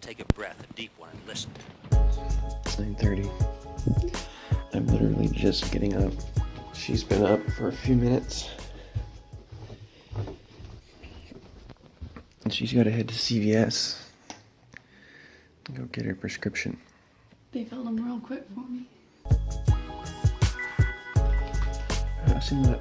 take a breath, a deep one, and listen. It's 9:30. I'm literally just getting up. She's been up for a few minutes. And she's got to head to CVS and go get her prescription. They filled them real quick for me. Seen that.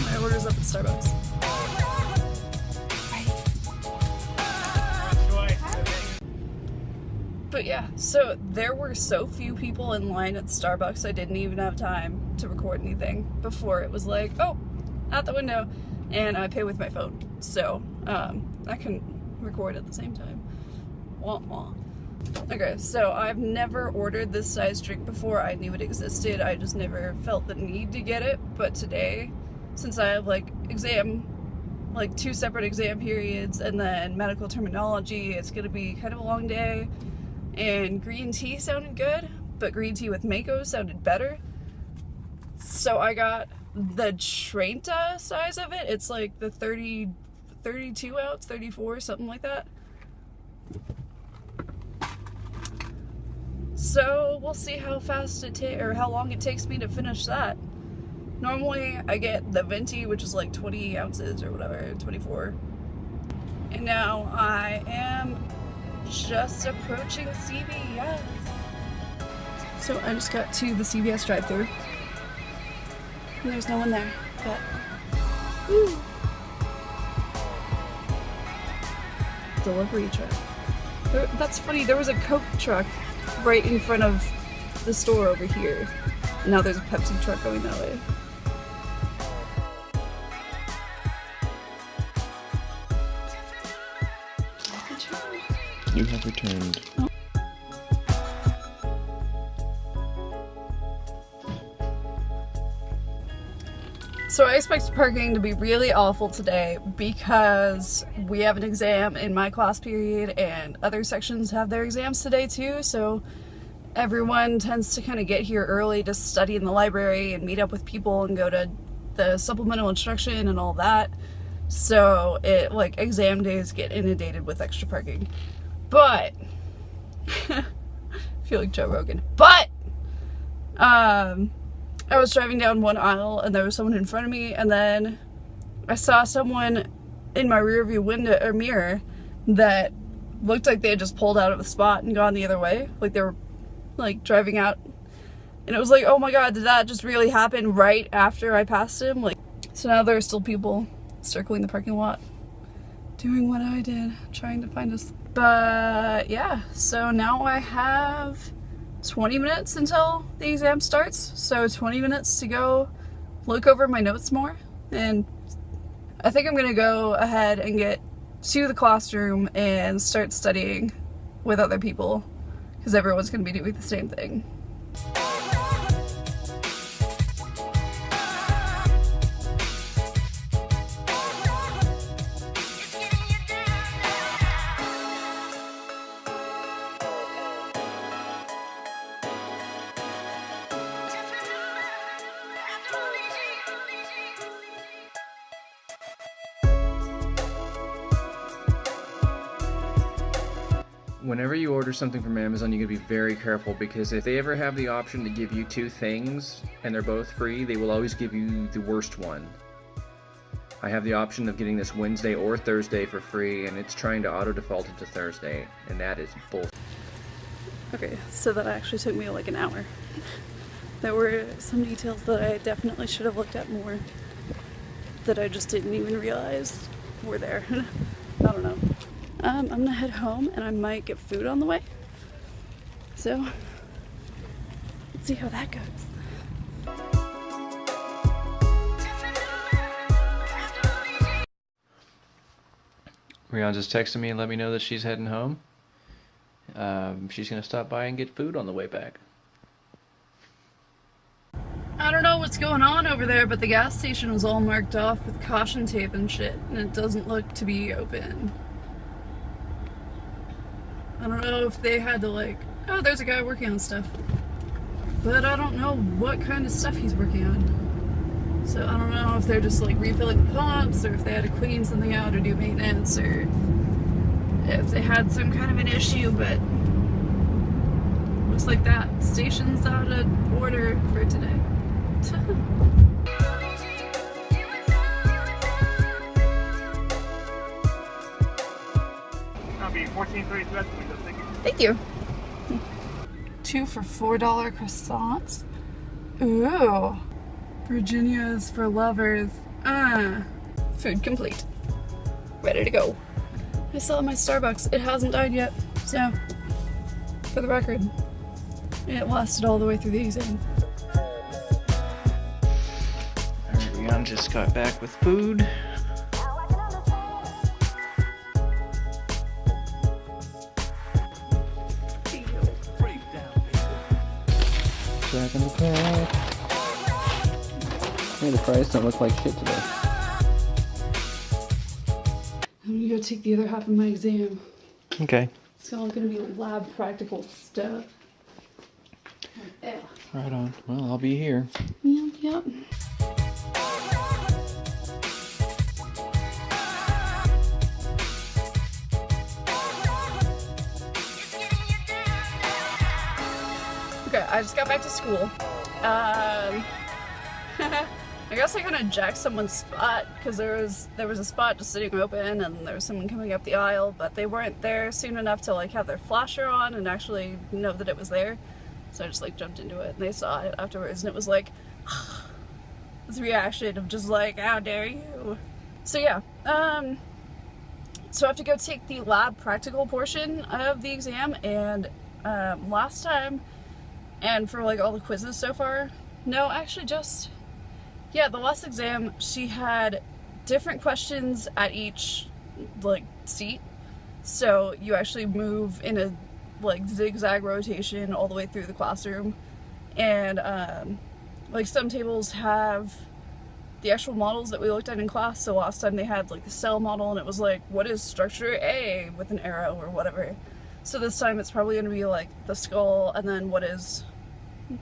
My order's up at Starbucks. But yeah, so there were so few people in line at Starbucks I didn't even have time to record anything before it was like, oh, out the window, and I pay with my phone, so I can record at the same time. Wah wah. Okay, so I've never ordered this size drink before. I knew it existed, I just never felt the need to get it, but today, since I have like two separate exam periods and then medical terminology, it's gonna be kind of a long day. And green tea sounded good, but green tea with mango sounded better. So I got the Trenta size of it. It's like the 32 ounce, 34, something like that. So we'll see how fast or how long it takes me to finish that. Normally I get the venti, which is like 20 ounces or whatever, 24. And now I am just approaching CVS. So I just got to the CVS drive-thru and there's no one there, but woo. Delivery truck. That's funny, there was a Coke truck right in front of the store over here. And now there's a Pepsi truck going that way. You have returned. Oh. So I expect parking to be really awful today because we have an exam in my class period and other sections have their exams today too, so everyone tends to kind of get here early to study in the library and meet up with people and go to the supplemental instruction and all that. So exam days get inundated with extra parking. But I feel like Joe Rogan. But I was driving down one aisle and there was someone in front of me, and then I saw someone in my rear view window or mirror that looked like they had just pulled out of a spot and gone the other way. Like they were like driving out, and it was like, oh my god, did that just really happen right after I passed him? Like, so now there are still people circling the parking lot doing what I did, trying to find us. But yeah, so now I have 20 minutes until the exam starts, so 20 minutes to go look over my notes more, and I think I'm gonna go ahead and get to the classroom and start studying with other people because everyone's gonna be doing the same thing. Whenever you order something from Amazon, you gotta be very careful, because if they ever have the option to give you two things and they're both free, they will always give you the worst one. I have the option of getting this Wednesday or Thursday for free, and it's trying to auto default it to Thursday, and that is bull. Okay, so that actually took me like an hour. There were some details that I definitely should have looked at more that I just didn't even realize were there. I don't know. I'm gonna head home and I might get food on the way. So, let's see how that goes. Rhian just texted me and let me know that she's heading home. She's gonna stop by and get food on the way back. I don't know what's going on over there, but the gas station was all marked off with caution tape and shit, and it doesn't look to be open. I don't know if they had to like, oh, there's a guy working on stuff. But I don't know what kind of stuff he's working on. So I don't know if they're just like refilling the pumps, or if they had to clean something out or do maintenance, or if they had some kind of an issue, but looks like that station's out of order for today. That'll be 14.33. Thank you. 2 for $4 croissants. Ooh. Virginia's for lovers. Food complete. Ready to go. I saw my Starbucks. It hasn't died yet. So, for the record, it lasted all the way through the exam. Alright, Rhian just got back with food. Back in the pack. Hey, the fries don't look like shit today. I'm gonna go take the other half of my exam. Okay. It's all gonna be lab practical stuff. Yeah. Right on. Well, I'll be here. Yep. Okay, I just got back to school. I guess I kind of jacked someone's spot because there was a spot just sitting open and there was someone coming up the aisle, but they weren't there soon enough to like have their flasher on and actually know that it was there. So I just like jumped into it and they saw it afterwards and it was like this reaction of just like, how dare you? So yeah, so I have to go take the lab practical portion of the exam, and last time, and for like all the quizzes so far, no, actually just, yeah, the last exam, she had different questions at each like seat. So you actually move in a like zigzag rotation all the way through the classroom, and like some tables have the actual models that we looked at in class. So last time they had like the cell model and it was like, what is structure A with an arrow or whatever. So this time it's probably gonna be like the skull, and then what is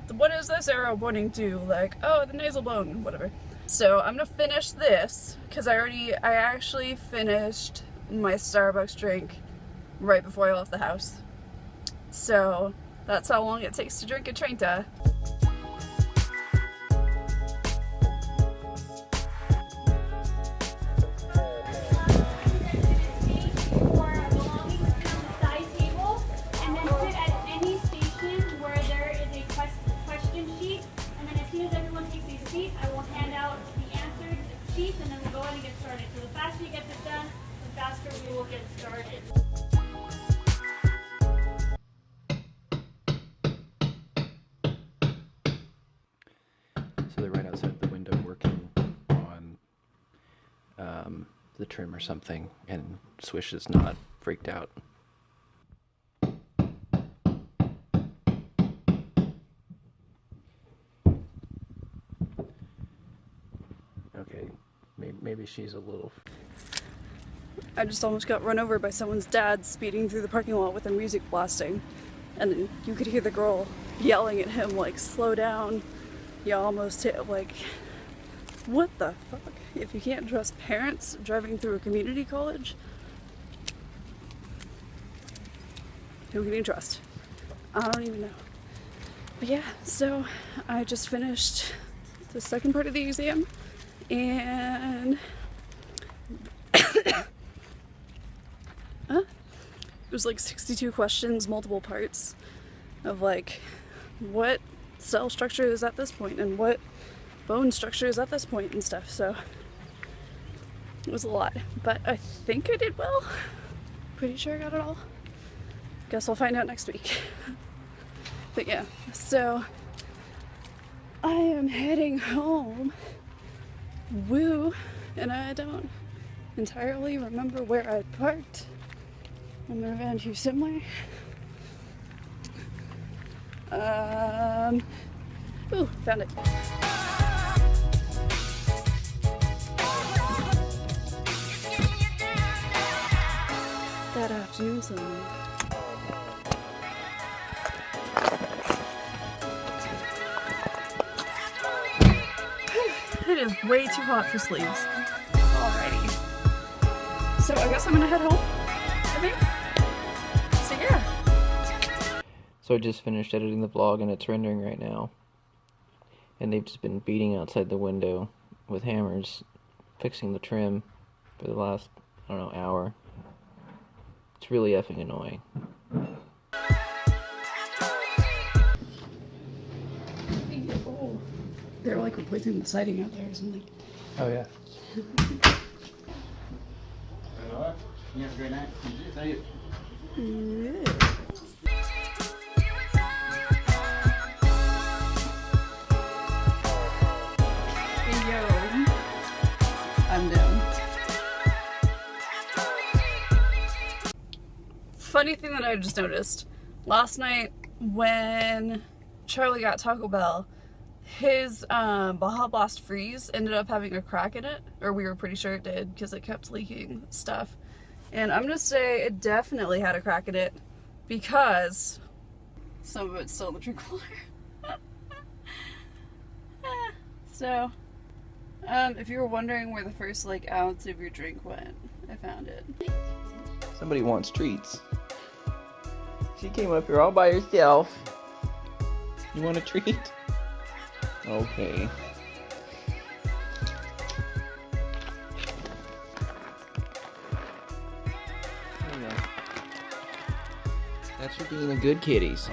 this arrow pointing to, like, oh, the nasal bone, whatever. So I'm gonna finish this because I actually finished my Starbucks drink right before I left the house. So that's how long it takes to drink a Trenta. And then we'll go ahead and get started. So the faster you get this done, the faster we will get started. So they're right outside the window working on the trim or something, and Swish is not freaked out. Okay, maybe she's a little... I just almost got run over by someone's dad speeding through the parking lot with their music blasting. And then you could hear the girl yelling at him, like, slow down. You almost hit, like, what the fuck? If you can't trust parents driving through a community college, who can you trust? I don't even know. But yeah, so I just finished the second part of the exam, and it was like 62 questions, multiple parts of like what cell structure is at this point and what bone structure is at this point and stuff. So it was a lot, but I think I did well. Pretty sure I got it all. Guess I'll find out next week. But yeah, so I am heading home. Woo! And I don't entirely remember where I parked. I'm around here somewhere. Ooh, found it. That afternoon sun. It is way too hot for sleeves. Alrighty. So I guess I'm gonna head home, I think. So yeah. So I just finished editing the vlog and it's rendering right now. And they've just been beating outside the window with hammers, fixing the trim for the last, I don't know, hour. It's really effing annoying. Oh, they're like replacing the siding out there or something. Oh yeah. You have a great night. Thank you. Hey yo, I'm down. Funny thing that I just noticed, last night when Charlie got Taco Bell, his Baja Blast Freeze ended up having a crack in it, or we were pretty sure it did because it kept leaking stuff. And I'm gonna say it definitely had a crack in it because some of it's still in the drink cooler. So, if you were wondering where the first like ounce of your drink went, I found it. Somebody wants treats. She came up here all by herself. You want a treat? Okay. There you go. That's for being a good kitties.